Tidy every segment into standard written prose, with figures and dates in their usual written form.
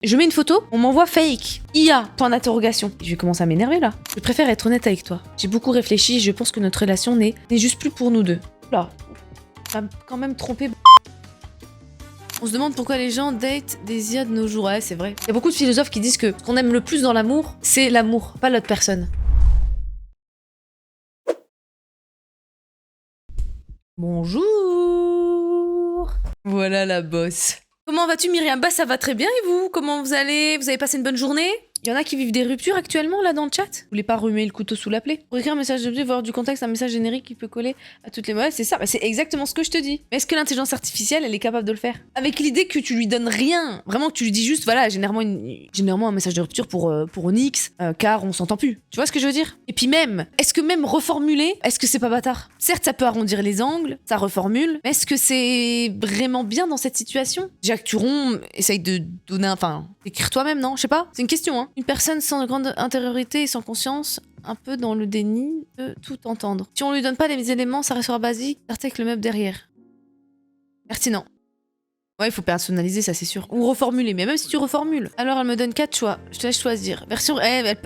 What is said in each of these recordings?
Je mets une photo, on m'envoie fake. IA, point d'interrogation. Je vais commencer à m'énerver là. Je préfère être honnête avec toi. J'ai beaucoup réfléchi et je pense que notre relation n'est juste plus pour nous deux. Là, ça m'a quand même trompé. On se demande pourquoi les gens datent des IA de nos jours. Ouais, c'est vrai. Il y a beaucoup de philosophes qui disent que ce qu'on aime le plus dans l'amour, c'est l'amour, pas l'autre personne. Bonjour. Voilà la bosse. Comment vas-tu Myriam? Bah ça va très bien et vous? Comment vous allez? Vous avez passé une bonne journée? Il y en a qui vivent des ruptures actuellement là dans le chat? Vous voulez pas remuer le couteau sous la plaie? Pour écrire un message d'objet, avoir du contexte, un message générique qui peut coller à toutes les mots. C'est ça, bah, c'est exactement ce que je te dis. Mais est-ce que l'intelligence artificielle, elle est capable de le faire? Avec l'idée que tu lui donnes rien. Vraiment que tu lui dis juste, voilà, généralement un message de rupture pour Onyx, car on s'entend plus. Tu vois ce que je veux dire? Et puis même, est-ce que même reformuler, est-ce que c'est pas bâtard? Certes, ça peut arrondir les angles, ça reformule, mais est-ce que c'est vraiment bien dans cette situation? Jacques Turon essaye de donner, enfin, d'écrire toi-même, non? Je sais pas. C'est une question, hein. Une personne sans grande intériorité et sans conscience, un peu dans le déni, peut tout entendre. Si on lui donne pas les éléments, ça restera basique, avec le meuble derrière. Pertinent. Ouais, il faut personnaliser, ça c'est sûr. Ou reformuler, mais même si tu reformules. Alors elle me donne 4 choix, je te laisse choisir. Version...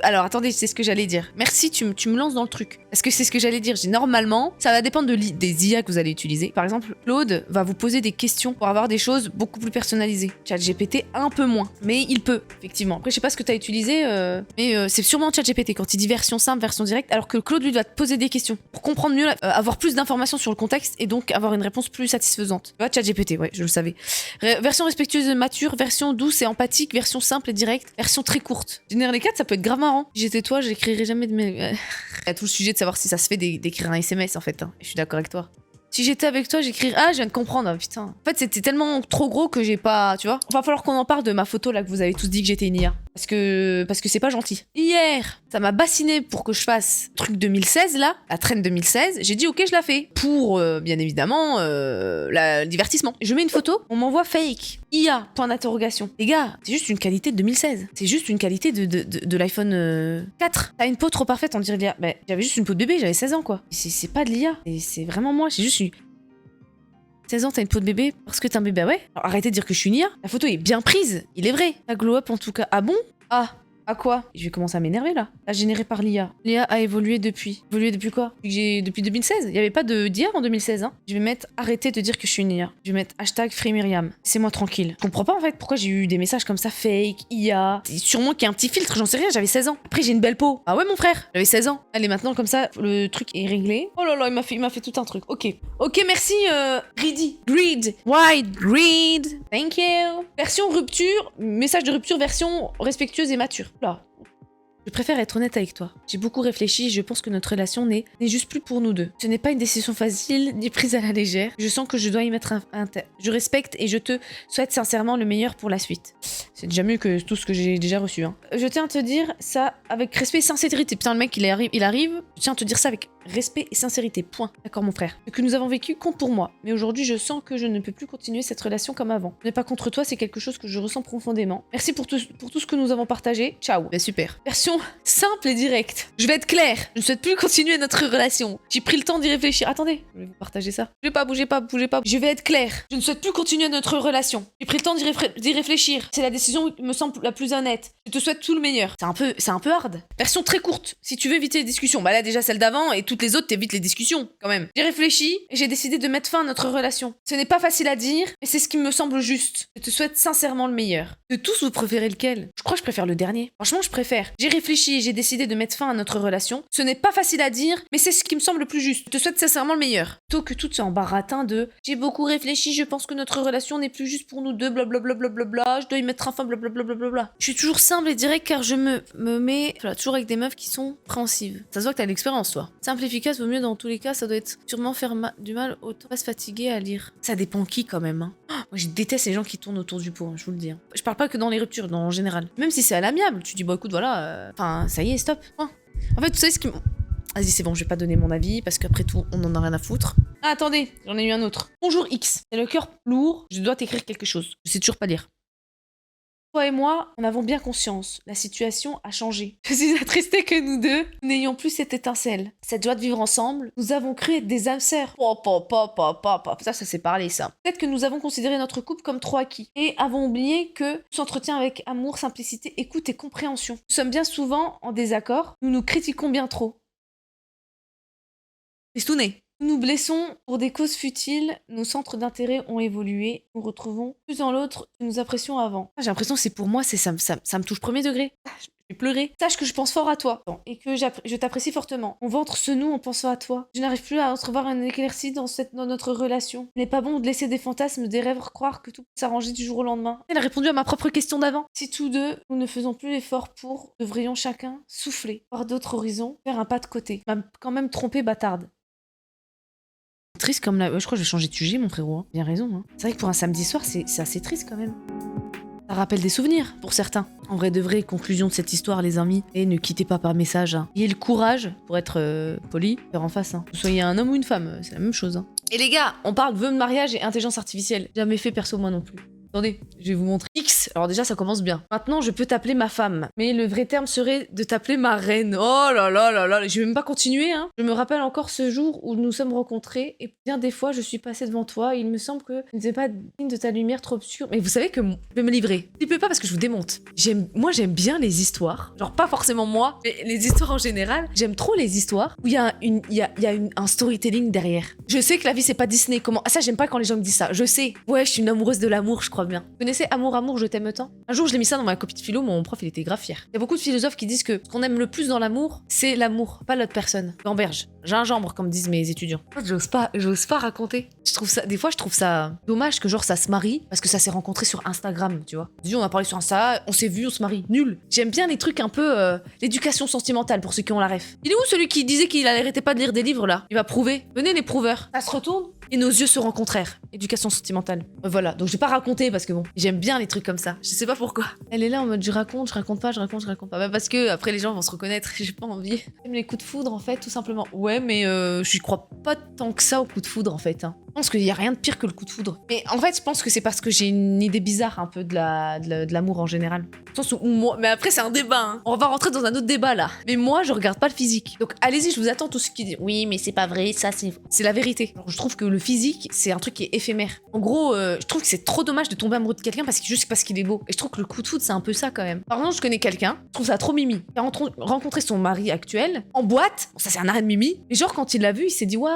alors attendez, c'est ce que j'allais dire. Merci, tu me lances dans le truc. Parce que c'est ce que j'allais dire. Normalement, ça va dépendre des IA que vous allez utiliser. Par exemple, Claude va vous poser des questions pour avoir des choses beaucoup plus personnalisées. ChatGPT, un peu moins. Mais il peut, effectivement. Après, je sais pas ce que tu as utilisé, mais c'est sûrement ChatGPT quand il dit version simple, version directe, alors que Claude, lui, va te poser des questions. Pour comprendre mieux, avoir plus d'informations sur le contexte et donc avoir une réponse plus satisfaisante. Tu vois, ChatGPT, ouais, je le savais. Version respectueuse et mature, version douce et empathique, version simple et directe, version très courte. Générer les 4, ça peut être grave marrant. Si j'étais toi, j'écrirais jamais de mes... Il y a tout le sujet de savoir si ça se fait d'écrire un SMS en fait. Hein. Je suis d'accord avec toi. Si j'étais avec toi, j'écrirais... Ah, je viens de comprendre, oh, putain. En fait, c'était tellement trop gros que j'ai pas... Tu vois? Va falloir qu'on en parle de ma photo là que vous avez tous dit que j'étais une IA. Parce que c'est pas gentil. Hier, ça m'a bassiné pour que je fasse truc 2016 là, la traîne 2016. J'ai dit ok, je la fais. Pour, bien évidemment, le divertissement. Je mets une photo, on m'envoie fake. IA, point d'interrogation. Les gars, c'est juste une qualité de 2016. C'est juste une qualité de l'iPhone 4. T'as une peau trop parfaite, on dirait l'IA. Bah, j'avais juste une peau de bébé, j'avais 16 ans quoi. C'est pas de l'IA. C'est vraiment moi, j'ai juste 16 ans, t'as une peau de bébé parce que t'es un bébé, ah ouais? Alors arrêtez de dire que je suis une IA. La photo est bien prise, il est vrai. La glow up en tout cas. Ah bon? Ah, à quoi? Je vais commencer à m'énerver là. Là, généré par l'IA. L'IA a évolué depuis. Évolué depuis quoi? Depuis 2016. Il n'y avait pas d'IA en 2016. Hein. Je vais mettre arrêtez de dire que je suis une IA. Je vais mettre hashtag FreeMyriam. C'est moi tranquille. Je comprends pas en fait pourquoi j'ai eu des messages comme ça fake, IA. C'est sûrement qu'il y a un petit filtre, j'en sais rien, j'avais 16 ans. Après j'ai une belle peau. Ah ouais mon frère, j'avais 16 ans. Allez maintenant comme ça, le truc est réglé. Oh là là, il m'a fait tout un truc. Ok. Ok, merci Greed. Wide Greed. Thank you. Version rupture, message de rupture version respectueuse et mature. Là. Je préfère être honnête avec toi. J'ai beaucoup réfléchi et je pense que notre relation n'est juste plus pour nous deux. Ce n'est pas une décision facile ni prise à la légère. Je sens que je dois y mettre un terme. Je respecte et je te souhaite sincèrement le meilleur pour la suite. C'est déjà mieux que tout ce que j'ai déjà reçu. Hein. Je tiens à te dire ça avec respect et sincérité. Putain, le mec, il arrive. Je tiens à te dire ça avec respect et sincérité. Point. D'accord, mon frère. Ce que nous avons vécu compte pour moi. Mais aujourd'hui, je sens que je ne peux plus continuer cette relation comme avant. Ce n'est pas contre toi, c'est quelque chose que je ressens profondément. Merci pour tout ce que nous avons partagé. Ciao. Bah, super. Version simple et directe. Je vais être claire. Je ne souhaite plus continuer notre relation. J'ai pris le temps d'y réfléchir. Attendez, je vais vous partager ça. Bougez pas. Je vais être claire. Je ne souhaite plus continuer notre relation. J'ai pris le temps d'y réfléchir. C'est la décision qui me semble la plus honnête. Je te souhaite tout le meilleur. C'est un peu hard. Version très courte. Si tu veux éviter les discussions. Bah là, déjà celle d'avant et toutes les autres, t'évites les discussions, quand même. J'ai réfléchi et j'ai décidé de mettre fin à notre relation. Ce n'est pas facile à dire, mais c'est ce qui me semble juste. Je te souhaite sincèrement le meilleur. De tous, vous préférez lequel? Je crois que je préfère le dernier. Franchement, je préfère. J'ai réfléchi et j'ai décidé de mettre fin à notre relation. Ce n'est pas facile à dire, mais c'est ce qui me semble le plus juste. Je te souhaite sincèrement le meilleur. Plutôt que tout ce baratin de j'ai beaucoup réfléchi, je pense que notre relation n'est plus juste pour nous deux, blablabla, je dois y mettre un fin, blablabla. Je suis toujours simple et direct car je me mets toujours avec des meufs qui sont compréhensives. Ça se voit que t'as de l'expérience, toi. Simple, efficace, vaut mieux dans tous les cas, ça doit être sûrement faire du mal autant pas se fatiguer à lire. Ça dépend qui quand même. Hein. Oh, moi, je déteste les gens qui tournent autour du pot, hein, je vous le dis. Hein. Je parle pas que dans les ruptures, en général. Même si c'est à l'amiable, tu dis, bon écoute, voilà, enfin, ça y est, stop. Hein. En fait, vous savez ce qui... Vas-y, c'est bon, je vais pas donner mon avis, parce qu'après tout, on en a rien à foutre. Ah, attendez, j'en ai eu un autre. Bonjour X, c'est le cœur lourd, je dois t'écrire quelque chose. Je sais toujours pas lire. Toi et moi, en avons bien conscience. La situation a changé. Je suis attristée que nous deux n'ayons plus cette étincelle. Cette joie de vivre ensemble, nous avons cru être des âmes sœurs. Ça s'est parlé, ça. Peut-être que nous avons considéré notre couple comme trop acquis et avons oublié que tout s'entretient avec amour, simplicité, écoute et compréhension. Nous sommes bien souvent en désaccord. Nous nous critiquons bien trop. Pistounet. Nous nous blessons pour des causes futiles, nos centres d'intérêt ont évolué, nous retrouvons plus en l'autre que nous apprécions avant. J'ai l'impression que c'est pour moi, ça me touche premier degré. Je vais pleurer. Sache que je pense fort à toi et que je t'apprécie fortement. Mon ventre se noue en pensant à toi. Je n'arrive plus à entrevoir un éclairci dans notre relation. Il n'est pas bon de laisser des fantasmes, des rêves croire que tout peut s'arranger du jour au lendemain. Elle a répondu à ma propre question d'avant. Si tous deux, nous ne faisons plus l'effort pour, devrions chacun souffler, voir d'autres horizons, faire un pas de côté. M'a quand même trompé, bâtarde. Triste comme la... je crois que je vais changer de sujet, mon frérot. Hein. Bien raison. Hein. C'est vrai que pour un samedi soir, c'est assez triste quand même. Ça rappelle des souvenirs, pour certains. En vrai de vrai, conclusion de cette histoire, les amis. Et ne quittez pas par message. Hein. Ayez le courage, pour être poli, faire en face. Hein. Que vous soyez un homme ou une femme, c'est la même chose. Hein. Et les gars, on parle de vœux de mariage et intelligence artificielle. Jamais fait perso, moi non plus. Attendez, je vais vous montrer. X, alors déjà ça commence bien. Maintenant je peux t'appeler ma femme. Mais le vrai terme serait de t'appeler ma reine. Oh là là là là, je vais même pas continuer hein. Je me rappelle encore ce jour où nous sommes rencontrés et bien des fois je suis passée devant toi et il me semble que je n'étais pas digne de ta lumière trop obscure. Mais vous savez que je vais me livrer. Ne plaît pas parce que je vous démonte. Moi j'aime bien les histoires. Genre pas forcément moi, mais les histoires en général. J'aime trop les histoires où il y a un storytelling derrière. Je sais que la vie c'est pas Disney. Comment... Ah ça j'aime pas quand les gens me disent ça. Je sais. Ouais je suis une amoureuse de l'amour je crois bien. Vous connaissez Amour, amour, je t'aime tant? Un jour, je l'ai mis ça dans ma copie de philo, mon prof, il était grave fier. Il y a beaucoup de philosophes qui disent que ce qu'on aime le plus dans l'amour, c'est l'amour, pas l'autre personne. Gamberge, gingembre, comme disent mes étudiants. J'ose pas raconter. Des fois, je trouve ça dommage que genre ça se marie parce que ça s'est rencontré sur Instagram, tu vois. On a parlé sur Insta, on s'est vu, on se marie. Nul. J'aime bien les trucs un peu l'éducation sentimentale pour ceux qui ont la ref. Il est où celui qui disait qu'il arrêtait pas de lire des livres là? Il va prouver. Venez les prouveurs. Ça se retourne et nos yeux se rencontrèrent. Éducation sentimentale. Voilà, donc je vais pas raconter parce que bon, j'aime bien les trucs comme ça. Je sais pas pourquoi. Elle est là en mode je raconte pas. Bah parce que après les gens vont se reconnaître, j'ai pas envie. J'aime les coups de foudre en fait, tout simplement. Ouais, mais je crois pas tant que ça au coup de foudre en fait. Hein. Je pense qu'il y a rien de pire que le coup de foudre. Mais en fait, je pense que c'est parce que j'ai une idée bizarre un peu de l'amour en général. Dans le sens où moi, mais après c'est un débat. Hein. On va rentrer dans un autre débat là. Mais moi, je regarde pas le physique. Donc allez-y, je vous attends tous ceux qui disent oui, mais c'est pas vrai, ça c'est la vérité. Alors, je trouve que le physique, c'est un truc qui est éphémère. En gros, je trouve que c'est trop dommage de tomber amoureux de quelqu'un juste parce qu'il est beau. Et je trouve que le coup de foudre, c'est un peu ça quand même. Par exemple, je connais quelqu'un, je trouve ça trop mimi. Il a rencontré son mari actuel en boîte. Bon, ça c'est un arrêt de mimi. Mais genre quand il l'a vu, il s'est dit ouais,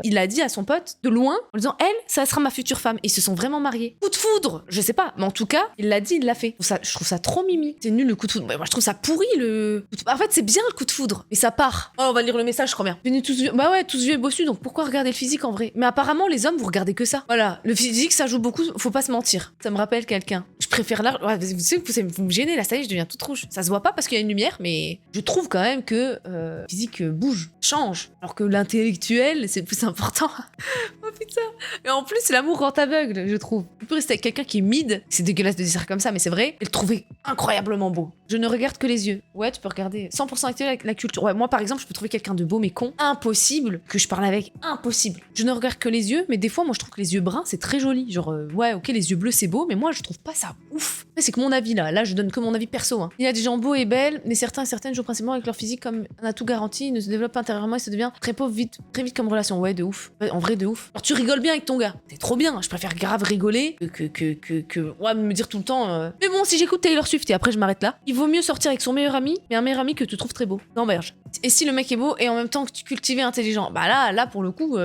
il a dit à son pote de loin en lui disant elle, ça sera ma future femme. Et ils se sont vraiment mariés. Coup de foudre, je sais pas, mais en tout cas, il l'a dit, il l'a fait. Je trouve ça trop mimi. C'est nul le coup de foudre. Moi, je trouve ça pourri le. En fait, c'est bien le coup de foudre, mais ça part. Oh, on va lire le message, je crois bien. Venez tous vieux. Bah ouais, tous vieux et bossus. Donc pourquoi regarder le physique en vrai? Mais apparemment, les hommes, vous regardez que ça. Voilà, le physique, ça joue beaucoup. Faut pas se mentir. Ça me rappelle quelqu'un. Je préfère l'art. Ouais, vous savez, vous me gênez là. Ça y est, je deviens toute rouge. Ça se voit pas parce qu'il y a une lumière, mais je trouve quand même que le physique bouge, change, alors que l'intellectuel, c'est plus important. Oh putain. Et en plus, l'amour rend aveugle, je trouve. Tu peux rester avec quelqu'un qui est mid. C'est dégueulasse de dire ça comme ça, mais c'est vrai. Et le trouver incroyablement beau. Je ne regarde que les yeux. Ouais, tu peux regarder 100% actuel avec la culture. Ouais, moi par exemple, je peux trouver quelqu'un de beau mais con. Impossible que je parle avec. Impossible. Je ne regarde que les yeux, mais des fois, moi je trouve que les yeux bruns, c'est très joli. Genre, ouais, ok, les yeux bleus, c'est beau, mais moi je trouve pas ça ouf. C'est que mon avis là. Là, je donne que mon avis perso. Hein. Il y a des gens beaux et belles, mais certains et certaines jouent principalement avec leur physique comme un atout garanti. Ils ne se développent pas intérieurement et ça devient très pauvre très vite comme relation. Ouais, de ouf. Ouais, en vrai, de ouf. Alors tu rigoles bien avec ton gars. C'est trop bien. Je préfère grave rigoler que ouais, me dire tout le temps. Mais bon, si j'écoute Taylor Swift et après je m'arrête là, il vaut mieux sortir avec son meilleur ami, mais un meilleur ami que tu trouves très beau. Gamberge. Et si le mec est beau et en même temps que tu cultives intelligent, bah là pour le coup,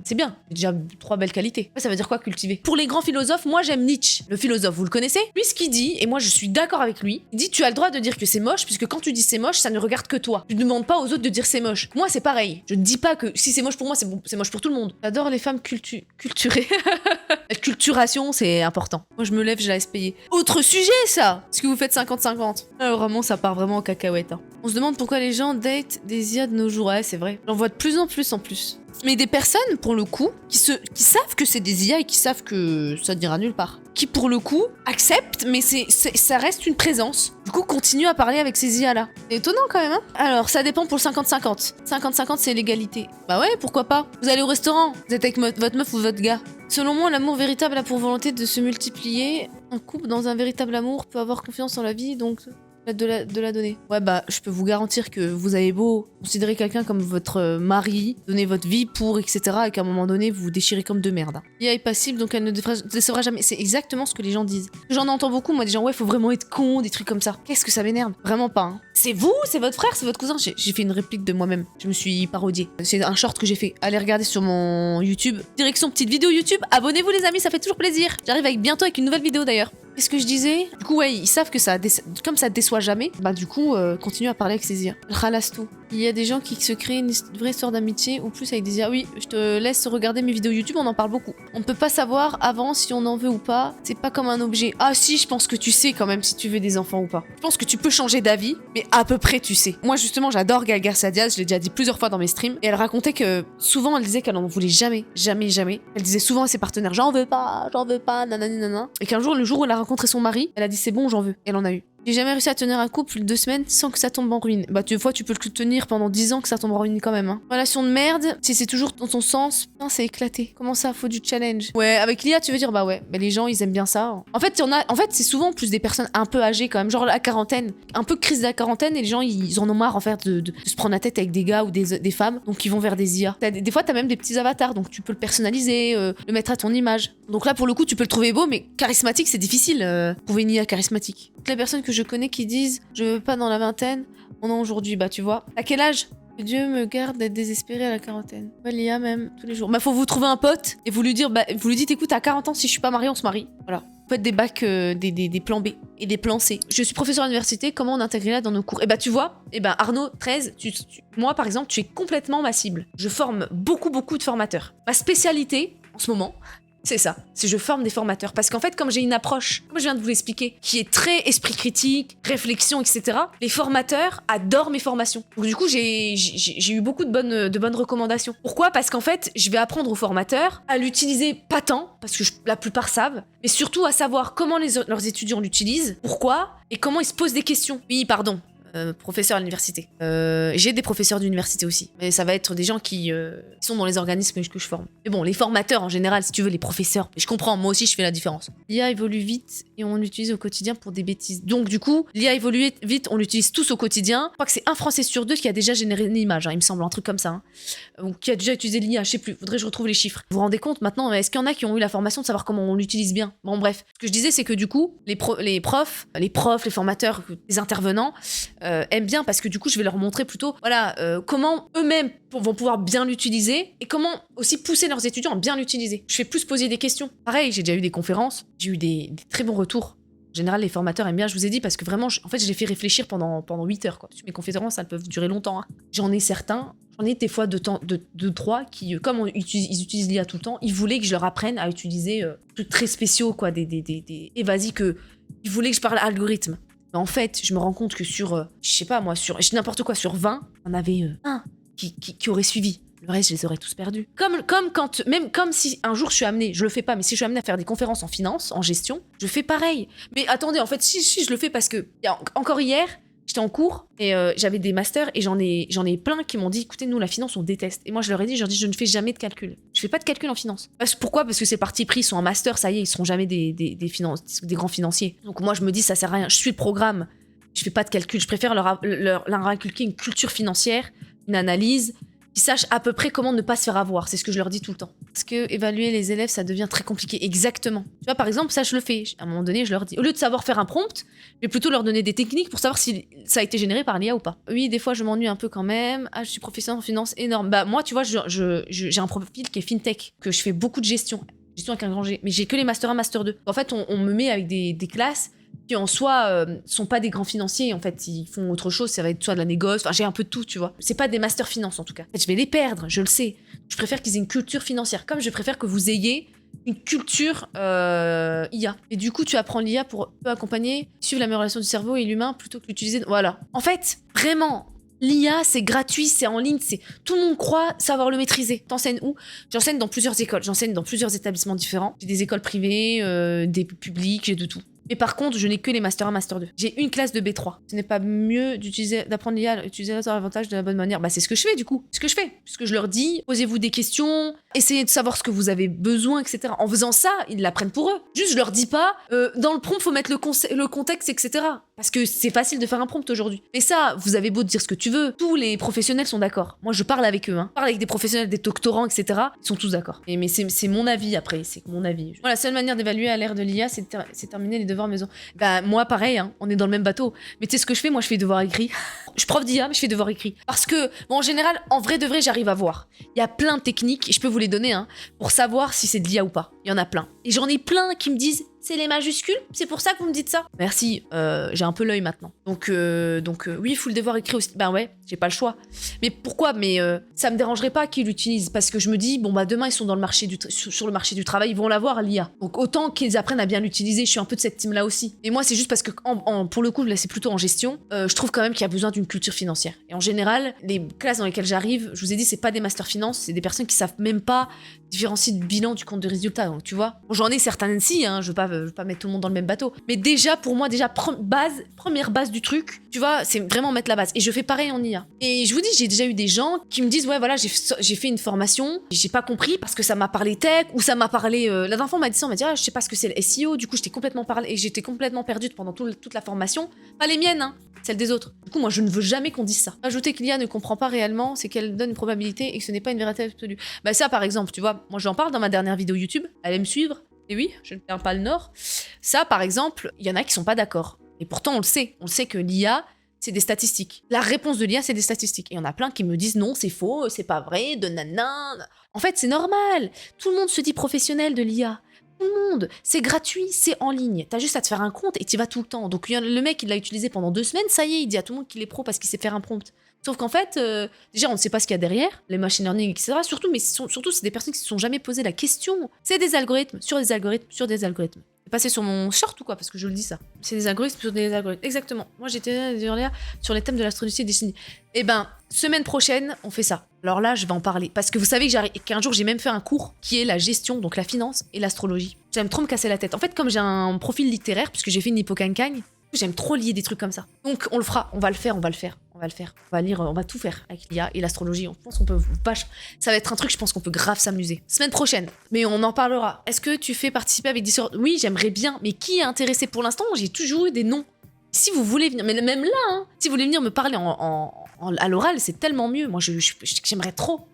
c'est bien. C'est déjà 3 belles qualités. Ça veut dire quoi cultiver? Pour les grands philosophes, moi j'aime Nietzsche. Le philosophe, vous le connaissez? Lui, ce qu'il dit, et moi je suis d'accord avec lui, il dit tu as le droit de dire que c'est moche, puisque quand tu dis c'est moche, ça ne regarde que toi. Tu ne demandes pas aux autres de dire c'est moche. Moi c'est pareil. Je ne dis pas que si c'est moche pour moi, c'est moche pour tout le monde. J'adore les femmes culturées. La culturation, c'est important. Moi je me lève, je la laisse payer. Autre sujet ça! Est-ce que vous faites 50-50? Alors vraiment, ça part vraiment en cacahuète. Hein. On se demande pourquoi les gens datent des IA de nos jours. Ouais, c'est vrai. J'en vois de plus en plus en plus. Mais des personnes, pour le coup, qui savent que c'est des IA et qui savent que ça n'ira nulle part. Qui, pour le coup, acceptent, mais ça reste une présence. Du coup, continue à parler avec ces IA-là. C'est étonnant quand même, hein? Alors, ça dépend pour le 50-50. 50-50, c'est l'égalité. Bah ouais, pourquoi pas? Vous allez au restaurant, vous êtes avec votre meuf ou votre gars. Selon moi, l'amour véritable a pour volonté de se multiplier Un couple dans un véritable amour peut avoir confiance en la vie, donc de la donner. Ouais, bah, je peux vous garantir que vous avez beau considérer quelqu'un comme votre mari, donner votre vie pour, etc., et qu'à un moment donné, vous vous déchirez comme de merde. L'IA est passible, donc elle ne décevra jamais. C'est exactement ce que les gens disent. J'en entends beaucoup, moi, des gens, ouais, faut vraiment être con, des trucs comme ça. Qu'est-ce que ça m'énerve? Vraiment pas, hein. C'est vous, c'est votre frère, c'est votre cousin. J'ai fait une réplique de moi-même. Je me suis parodiée. C'est un short que j'ai fait. Allez regarder sur mon YouTube. Direction petite vidéo YouTube. Abonnez-vous les amis, ça fait toujours plaisir. J'arrive bientôt avec une nouvelle vidéo d'ailleurs. Qu'est-ce que je disais? Du coup, ouais, ils savent que comme ça déçoit jamais, bah du coup, continue à parler avec ces IA. Je ralasse tout. Il y a des gens qui se créent une vraie histoire d'amitié ou plus avec des IA. Oui, je te laisse regarder mes vidéos YouTube, on en parle beaucoup. On ne peut pas savoir avant si on en veut ou pas. C'est pas comme un objet. Ah si, je pense que tu sais quand même si tu veux des enfants ou pas. Je pense que tu peux changer d'avis, mais à peu près tu sais. Moi justement, j'adore Gaël Garcia Diaz, je l'ai déjà dit plusieurs fois dans mes streams, et elle racontait que souvent elle disait qu'elle en voulait jamais, jamais, jamais. Elle disait souvent à ses partenaires, j'en veux pas, nanani nanana. Et qu'un jour, le jour où elle a rencontré son mari, elle a dit c'est bon, j'en veux. Et elle en a eu. J'ai jamais réussi à tenir un couple plus de 2 semaines sans que ça tombe en ruine. Bah, des fois, tu peux le tenir pendant 10 ans que ça tombe en ruine quand même. Hein. Relation de merde, si c'est toujours dans ton sens, putain, c'est éclaté. Comment ça, faut du challenge? Ouais, avec l'IA, tu veux dire, bah ouais, mais les gens, ils aiment bien ça. En fait, c'est souvent plus des personnes un peu âgées quand même, genre la quarantaine. Un peu crise de la quarantaine et les gens, ils en ont marre en fait de se prendre la tête avec des gars ou des femmes, donc ils vont vers des IA. Des fois, t'as même des petits avatars, donc tu peux le personnaliser, le mettre à ton image. Donc là, pour le coup, tu peux le trouver beau, mais charismatique, c'est difficile. Trouver une IA charismatique. Toutes les personnes que je connais qui disent je veux pas dans la vingtaine, on a aujourd'hui, bah tu vois. À quel âge? Que Dieu me garde d'être désespéré à la quarantaine. Bah l'IA même, tous les jours. Bah faut vous trouver un pote et vous lui dire, bah vous lui dites écoute à 40 ans si je suis pas mariée on se marie. Voilà. Vous faites des bacs, des plans B et des plans C. Je suis professeur à l'université, comment on intègre là dans nos cours? Et bah tu vois, et ben Arnaud, 13, moi par exemple, tu es complètement ma cible. Je forme beaucoup de formateurs. Ma spécialité en ce moment, c'est ça, c'est je forme des formateurs. Parce qu'en fait, comme j'ai une approche, comme je viens de vous l'expliquer, qui est très esprit critique, réflexion, etc., les formateurs adorent mes formations. Donc du coup, j'ai eu beaucoup de bonnes recommandations. Pourquoi? Parce qu'en fait, je vais apprendre aux formateurs à l'utiliser pas tant, parce que la plupart savent, mais surtout à savoir comment leurs étudiants l'utilisent, pourquoi, et comment ils se posent des questions. Oui, pardon. Professeur à l'université. J'ai des professeurs d'université aussi, mais ça va être des gens qui sont dans les organismes que je forme. Mais bon, les formateurs en général, si tu veux, les professeurs, je comprends, moi aussi je fais la différence. L'IA évolue vite et on l'utilise au quotidien pour des bêtises. Donc du coup, l'IA évolue vite, on l'utilise tous au quotidien. Je crois que c'est un Français sur 2 qui a déjà généré une image, hein, il me semble, un truc comme ça. Hein. Ou qui a déjà utilisé l'IA, je sais plus, faudrait que je retrouve les chiffres. Vous vous rendez compte maintenant, est-ce qu'il y en a qui ont eu la formation de savoir comment on l'utilise bien? Bon bref, ce que je disais c'est que du coup, les profs, les formateurs, les intervenants, aiment bien parce que du coup je vais leur montrer plutôt voilà comment eux-mêmes vont pouvoir bien l'utiliser et comment aussi pousser leurs étudiants à bien l'utiliser. Je fais plus poser des questions. Pareil, j'ai déjà eu des conférences, j'ai eu des très bons retours. En général, les formateurs aiment bien, je vous ai dit, parce que vraiment, en fait, je les fais réfléchir pendant 8 heures. Quoi. Mes conférences, elles peuvent durer longtemps. Hein. J'en ai des fois deux, trois qui, comme ils utilisent l'IA tout le temps, ils voulaient que je leur apprenne à utiliser des trucs très spéciaux, quoi, et vas-y, ils voulaient que je parle algorithme. Mais en fait, je me rends compte que sur, je sais pas moi, sur n'importe quoi, sur 20, on avait un qui aurait suivi. Le reste, je les aurais tous perdus. Comme si un jour je suis amenée, je le fais pas, mais si je suis amenée à faire des conférences en finance, en gestion, je fais pareil. Mais attendez, en fait, si je le fais parce que, encore hier, j'étais en cours et j'avais des masters et j'en ai plein qui m'ont dit écoutez, nous la finance on déteste. Et moi je leur ai dit je ne fais jamais de calcul. Je fais pas de calcul en finance. Pourquoi? Parce que c'est parti pris, ils sont en master, ça y est, ils seront jamais des grands financiers. Donc moi je me dis ça sert à rien, je suis le programme, je fais pas de calcul, je préfère leur inculquer une culture financière, une analyse, qui sachent à peu près comment ne pas se faire avoir. C'est ce que je leur dis tout le temps. Parce que évaluer les élèves, ça devient très compliqué. Exactement. Tu vois, par exemple, ça, je le fais. À un moment donné, je leur dis, au lieu de savoir faire un prompt, je vais plutôt leur donner des techniques pour savoir si ça a été généré par l'IA ou pas. Oui, des fois, je m'ennuie un peu quand même. Ah, je suis professeur en finance énorme. Bah, moi, tu vois, j'ai un profil qui est fintech, que je fais beaucoup de gestion avec un grand G. Mais j'ai que les Master 1, Master 2. En fait, on me met avec des classes qui en soi sont pas des grands financiers, en fait ils font autre chose, ça va être soit de la négoce, enfin j'ai un peu de tout, tu vois. C'est pas des masters finance en tout cas. En fait, je vais les perdre, je le sais. Je préfère qu'ils aient une culture financière, comme je préfère que vous ayez une culture IA. Et du coup tu apprends l'IA pour accompagner, suivre l'amélioration du cerveau et l'humain plutôt que l'utiliser. Voilà. En fait, vraiment, l'IA, c'est gratuit, c'est en ligne, tout le monde croit savoir le maîtriser. T'enseignes où? J'enseigne dans plusieurs écoles, j'enseigne dans plusieurs établissements différents. J'ai des écoles privées, des publics, j'ai de tout. Mais par contre, je n'ai que les Master 1, Master 2. J'ai une classe de B3. Ce n'est pas mieux d'apprendre l'IA à utiliser l'avantage de la bonne manière. Bah, c'est ce que je fais, du coup. C'est ce que je fais. Puisque je leur dis, posez-vous des questions, essayez de savoir ce que vous avez besoin, etc. En faisant ça, ils l'apprennent pour eux. Juste, je leur dis pas, dans le prompt, faut mettre le contexte, etc. Parce que c'est facile de faire un prompt aujourd'hui. Mais ça, vous avez beau dire ce que tu veux, tous les professionnels sont d'accord. Moi, je parle avec eux, hein. Je parle avec des professionnels, des doctorants, etc. Ils sont tous d'accord. Mais c'est mon avis après, c'est mon avis. Moi, la seule manière d'évaluer à l'ère de l'IA, c'est terminer les devoirs maison. Bah, moi, pareil, hein, on est dans le même bateau. Mais tu sais ce que je fais? Moi, je fais devoirs écrits. Je suis prof d'IA, mais je fais devoirs écrits. Parce que, bon, en général, en vrai de vrai, j'arrive à voir. Il y a plein de techniques, et je peux vous les donner, hein, pour savoir si c'est de l'IA ou pas. Il y en a plein. Et j'en ai plein qui me disent, c'est les majuscules? C'est pour ça que vous me dites ça? Merci, j'ai un peu l'œil maintenant. Donc oui, il faut le devoir écrit aussi. Ben ouais, j'ai pas le choix. Mais pourquoi? Mais ça me dérangerait pas qu'ils l'utilisent, parce que je me dis, bon bah demain ils sont dans le marché sur le marché du travail, ils vont l'avoir l'IA. Donc autant qu'ils apprennent à bien l'utiliser, je suis un peu de cette team-là aussi. Et moi c'est juste parce que pour le coup, là c'est plutôt en gestion, je trouve quand même qu'il y a besoin d'une culture financière. Et en général, les classes dans lesquelles j'arrive, je vous ai dit, c'est pas des masters finance, c'est des personnes qui savent même pas différencier du bilan du compte de résultat, donc tu vois. Bon, j'en ai certaines si, hein, je veux pas mettre tout le monde dans le même bateau. Mais déjà, pour moi, première base du truc, tu vois, c'est vraiment mettre la base. Et je fais pareil en IA. Et je vous dis, j'ai déjà eu des gens qui me disent, ouais, voilà, j'ai fait une formation, j'ai pas compris parce que ça m'a parlé tech, ou ça m'a parlé... La dernière fois, on m'a dit ça, on m'a dit, ah, je sais pas ce que c'est le SEO, du coup, j'étais complètement perdue pendant toute la formation. Pas les miennes, hein, celles des autres. Du coup, moi, je ne veux jamais qu'on dise ça. Ajouter que l'IA ne comprend pas réellement, c'est qu'elle donne une probabilité et que ce n'est pas une vérité absolue. Bah ça, par exemple, tu vois, moi, j'en parle dans ma dernière vidéo YouTube, elle aime me suivre. Et oui, je ne perds pas le nord. Ça, par exemple, il y en a qui sont pas d'accord. Et pourtant, on le sait. On le sait que l'IA, c'est des statistiques. La réponse de l'IA, c'est des statistiques. Et il y en a plein qui me disent non, c'est faux, c'est pas vrai, de nanan. En fait, c'est normal. Tout le monde se dit professionnel de l'IA. Tout le monde. C'est gratuit, c'est en ligne. T'as juste à te faire un compte et t'y vas tout le temps. Donc le mec, il l'a utilisé pendant 2 semaines, ça y est, il dit à tout le monde qu'il est pro parce qu'il sait faire un prompt. Sauf qu'en fait, déjà, on ne sait pas ce qu'il y a derrière, les machine learning, etc. Surtout, c'est des personnes qui se sont jamais posé la question. C'est des algorithmes sur des algorithmes sur des algorithmes. C'est passé sur mon short ou quoi? Parce que je le dis ça. C'est des algorithmes sur des algorithmes. Exactement. Moi, j'étais sur les thèmes de l'astrologie et des signes. Eh ben, semaine prochaine, on fait ça. Alors là, je vais en parler. Parce que vous savez qu'un jour, j'ai même fait un cours qui est la gestion, donc la finance et l'astrologie. J'aime trop me casser la tête. En fait, comme j'ai un profil littéraire, puisque j'ai fait une hippocagne, j'aime trop lier des trucs comme ça. Donc, on le fera. On va le faire. On va lire, on va tout faire avec l'IA et l'astrologie. On pense qu'on peut ça va être un truc, je pense qu'on peut grave s'amuser. Semaine prochaine, mais on en parlera. Est-ce que tu fais participer avec Discord? Oui, j'aimerais bien, mais qui est intéressé pour l'instant? J'ai toujours eu des noms. Si vous voulez venir, mais même là, hein, si vous voulez venir me parler à l'oral, c'est tellement mieux. Moi, j'aimerais trop.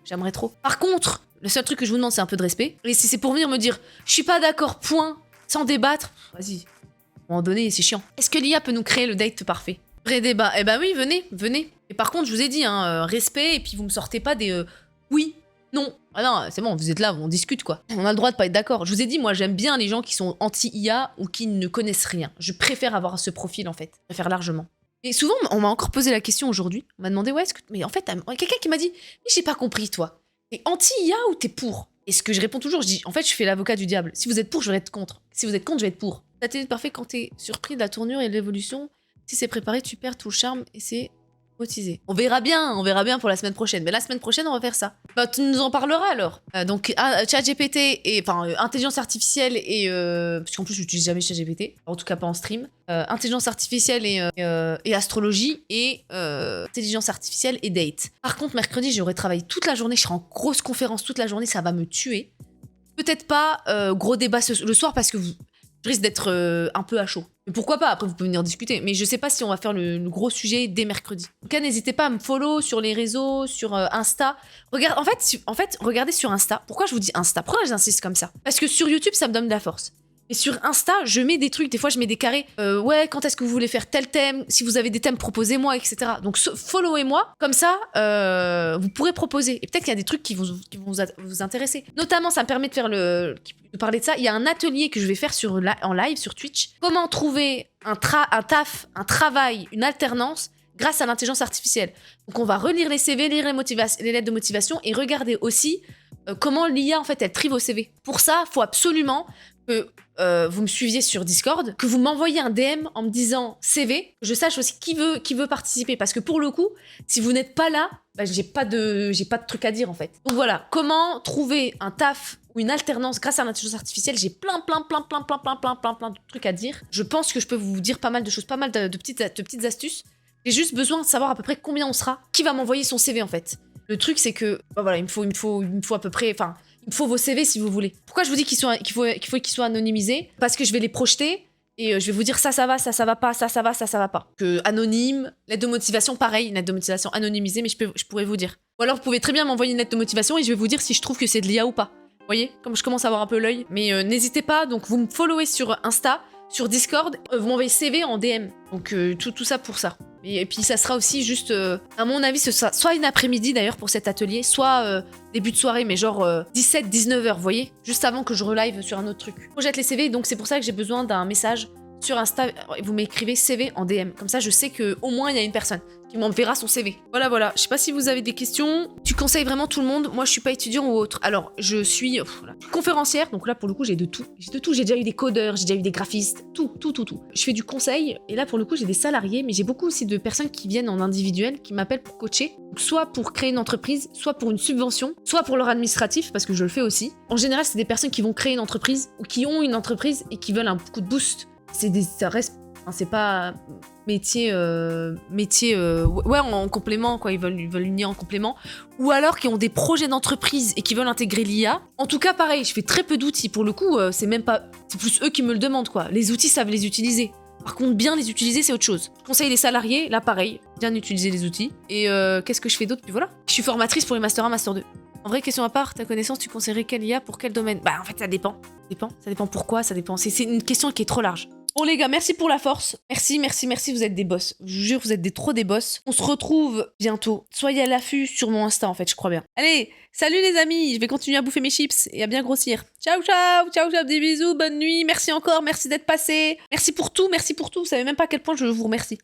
Par contre, le seul truc que je vous demande, c'est un peu de respect. Et si c'est pour venir me dire, je suis pas d'accord, point, sans débattre, vas-y. À un moment donné, c'est chiant. Est-ce que l'IA peut nous créer le date parfait? Vrai débat. Eh ben oui, venez. Et par contre, je vous ai dit, hein, respect, et puis vous me sortez pas des oui, non. Ah non, c'est bon, vous êtes là, on discute quoi. On a le droit de pas être d'accord. Je vous ai dit, moi j'aime bien les gens qui sont anti-IA ou qui ne connaissent rien. Je préfère avoir ce profil en fait. Je préfère largement. Et souvent, on m'a encore posé la question aujourd'hui. On m'a demandé, ouais, mais en fait, quelqu'un qui m'a dit, mais j'ai pas compris toi. T'es anti-IA ou t'es pour? Et ce que je réponds toujours, je dis, en fait, je fais l'avocat du diable. Si vous êtes pour, je vais être contre. Si vous êtes contre, je vais être pour. L'atelier parfait quand t'es surpris de la tournure et de l'évolution. Si c'est préparé, tu perds tout le charme et c'est motisé. On verra bien pour la semaine prochaine. Mais la semaine prochaine, on va faire ça. Bah, tu nous en parleras alors. Donc, ChatGPT et intelligence artificielle et parce qu'en plus, j'utilise jamais ChatGPT, en tout cas pas en stream. Intelligence artificielle et astrologie et intelligence artificielle et date. Par contre, mercredi, j'aurai travaillé toute la journée. Je serai en grosse conférence toute la journée. Ça va me tuer. Peut-être pas gros débat le soir parce que je risque d'être un peu à chaud. Mais pourquoi pas? Après, vous pouvez venir discuter. Mais je sais pas si on va faire le gros sujet dès mercredi. En tout cas, n'hésitez pas à me follow sur les réseaux, sur Insta. En fait, regardez sur Insta. Pourquoi je vous dis Insta? Pourquoi j'insiste comme ça? Parce que sur YouTube, ça me donne de la force. Et sur Insta, je mets des trucs, des fois je mets des carrés. Ouais, quand est-ce que vous voulez faire tel thème? Si vous avez des thèmes, proposez-moi, etc. Donc followez-moi, comme ça, vous pourrez proposer. Et peut-être qu'il y a des trucs qui vont vous intéresser. Notamment, ça me permet de parler de ça. Il y a un atelier que je vais faire en live sur Twitch. Comment trouver un travail, une alternance grâce à l'intelligence artificielle. Donc on va relire les CV, lire les lettres de motivation et regarder aussi comment l'IA, en fait, elle trie vos CV. Pour ça, il faut absolument que vous me suiviez sur Discord, que vous m'envoyez un DM en me disant CV, que je sache aussi qui veut participer. Parce que pour le coup, si vous n'êtes pas là, bah, j'ai pas de truc à dire en fait. Donc voilà, comment trouver un taf ou une alternance grâce à l'intelligence artificielle, j'ai plein de trucs à dire. Je pense que je peux vous dire pas mal de choses, pas mal de petites astuces. J'ai juste besoin de savoir à peu près combien on sera, qui va m'envoyer son CV en fait. Le truc c'est que, bah voilà, il me faut à peu près, enfin, il me faut vos CV si vous voulez. Pourquoi je vous dis qu'il faut qu'ils soient anonymisés? Parce que je vais les projeter et je vais vous dire ça va pas, ça va pas. Que anonyme, lettre de motivation, pareil, une lettre de motivation anonymisée, mais je pourrais vous dire. Ou alors vous pouvez très bien m'envoyer une lettre de motivation et je vais vous dire si je trouve que c'est de l'IA ou pas. Vous voyez, comme je commence à avoir un peu l'œil. Mais n'hésitez pas, donc vous me followez sur Insta, sur Discord, vous m'envoyez CV en DM. Donc tout ça pour ça. Et puis ça sera aussi juste, à mon avis, ce sera soit une après-midi d'ailleurs pour cet atelier, soit début de soirée, mais genre 17-19h, vous voyez, juste avant que je relive sur un autre truc. Je projette les CV, donc c'est pour ça que j'ai besoin d'un message sur Insta. Vous m'écrivez CV en DM, comme ça je sais que au moins il y a une personne qui m'enverra son CV. Voilà, je sais pas si vous avez des questions. Tu conseilles vraiment tout le monde? Moi je suis pas étudiant ou autre. Alors je suis conférencière, donc là pour le coup j'ai de tout. J'ai déjà eu des codeurs, j'ai déjà eu des graphistes, tout. Je fais du conseil et là pour le coup j'ai des salariés, mais j'ai beaucoup aussi de personnes qui viennent en individuel, qui m'appellent pour coacher, soit pour créer une entreprise, soit pour une subvention, soit pour leur administratif parce que je le fais aussi. En général c'est des personnes qui vont créer une entreprise ou qui ont une entreprise et qui veulent un coup de boost. Ça reste, enfin, c'est pas métier ouais, en complément quoi, ils veulent unir en complément, ou alors qui ont des projets d'entreprise et qui veulent intégrer l'IA. En tout cas pareil, je fais très peu d'outils pour le coup, c'est plus eux qui me le demandent quoi. Les outils savent les utiliser. Par contre, bien les utiliser, c'est autre chose. Je conseille les salariés, là pareil, bien utiliser les outils. Et qu'est-ce que je fais d'autre? Puis voilà. Je suis formatrice pour les Master 1, Master 2. En vrai, question à part, ta connaissance, tu conseillerais quelle IA pour quel domaine? Bah en fait, ça dépend. Ça dépend pourquoi, ça dépend. C'est une question qui est trop large. Bon les gars, merci pour la force. Merci, vous êtes des boss. Je vous jure, vous êtes trop des boss. On se retrouve bientôt. Soyez à l'affût sur mon Insta en fait, je crois bien. Allez, salut les amis, je vais continuer à bouffer mes chips et à bien grossir. Ciao, des bisous, bonne nuit, merci encore, merci d'être passé. Merci pour tout, vous savez même pas à quel point je vous remercie.